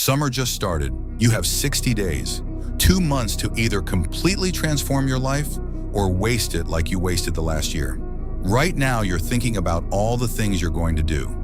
Summer just started. You have 60 days, 2 months to either completely transform your life or waste it like you wasted the last year. Right now, you're thinking about all the things you're going to do.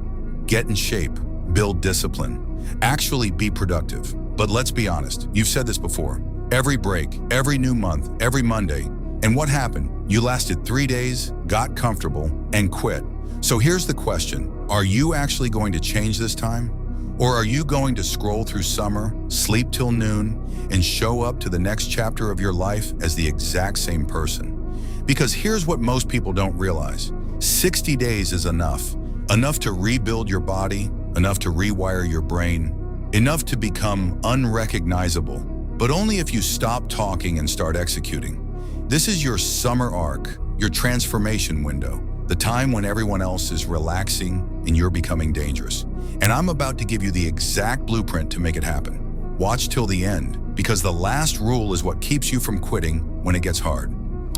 Get in shape, build discipline, actually be productive. But let's be honest, you've said this before. Every break, every new month, every Monday. And what happened? You lasted 3 days, got comfortable, and quit. So here's the question. Are you actually going to change this time? Or are you going to scroll through summer, sleep till noon, and show up to the next chapter of your life as the exact same person? Because here's what most people don't realize. 60 days is enough. Enough to rebuild your body, enough to rewire your brain, enough to become unrecognizable, but only if you stop talking and start executing. This is your summer arc, your transformation window, the time when everyone else is relaxing and you're becoming dangerous. And I'm about to give you the exact blueprint to make it happen. Watch till the end, because the last rule is what keeps you from quitting when it gets hard.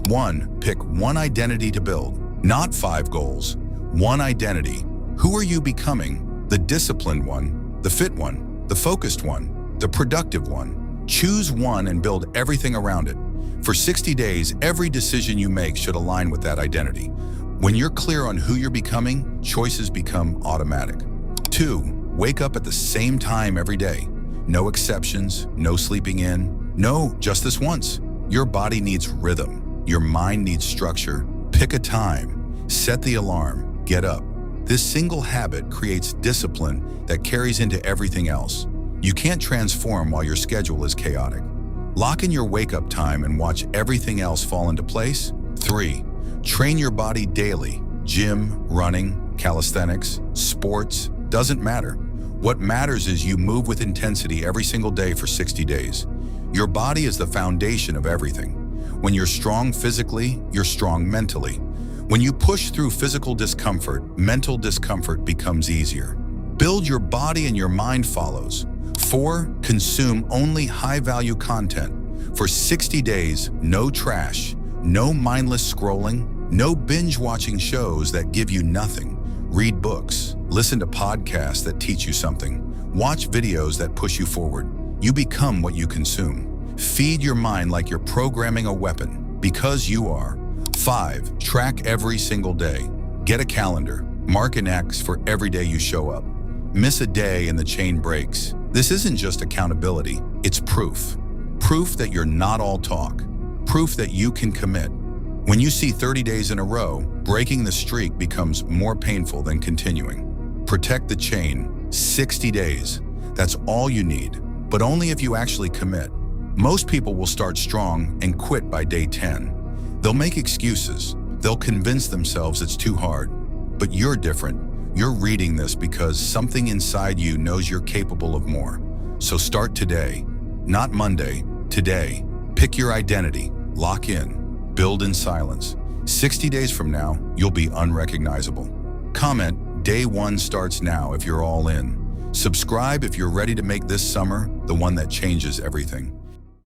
1. Pick one identity to build, not 5 goals. One identity. Who are you becoming? The disciplined one, the fit one, the focused one, the productive one. Choose one and build everything around it. For 60 days, every decision you make should align with that identity. When you're clear on who you're becoming, choices become automatic. 2. Wake up at the same time every day. No exceptions, no sleeping in. No, just this once. Your body needs rhythm. Your mind needs structure. Pick a time. Set the alarm. Get up. This single habit creates discipline that carries into everything else. You can't transform while your schedule is chaotic. Lock in your wake-up time and watch everything else fall into place. 3. Train your body daily. Gym, running, calisthenics, sports, doesn't matter. What matters is you move with intensity every single day for 60 days. Your body is the foundation of everything. When you're strong physically, you're strong mentally. When you push through physical discomfort, mental discomfort becomes easier. Build your body and your mind follows. 4. Consume only high-value content. For 60 days, no trash, no mindless scrolling, no binge-watching shows that give you nothing. Read books, listen to podcasts that teach you something, watch videos that push you forward. You become what you consume. Feed your mind like you're programming a weapon, because you are. 5. Track every single day. Get a calendar. Mark an X for every day you show up. Miss a day and the chain breaks. This isn't just accountability, it's proof. Proof that you're not all talk. Proof that you can commit. When you see 30 days in a row, breaking the streak becomes more painful than continuing. Protect the chain. 60 days. That's all you need, but only if you actually commit. Most people will start strong and quit by day 10. They'll make excuses. They'll convince themselves it's too hard. But you're different. You're reading this because something inside you knows you're capable of more. So start today. Not Monday, today. Pick your identity. Lock in. Build in silence. 60 days from now, you'll be unrecognizable. Comment, day 1 starts now if you're all in. Subscribe if you're ready to make this summer the one that changes everything.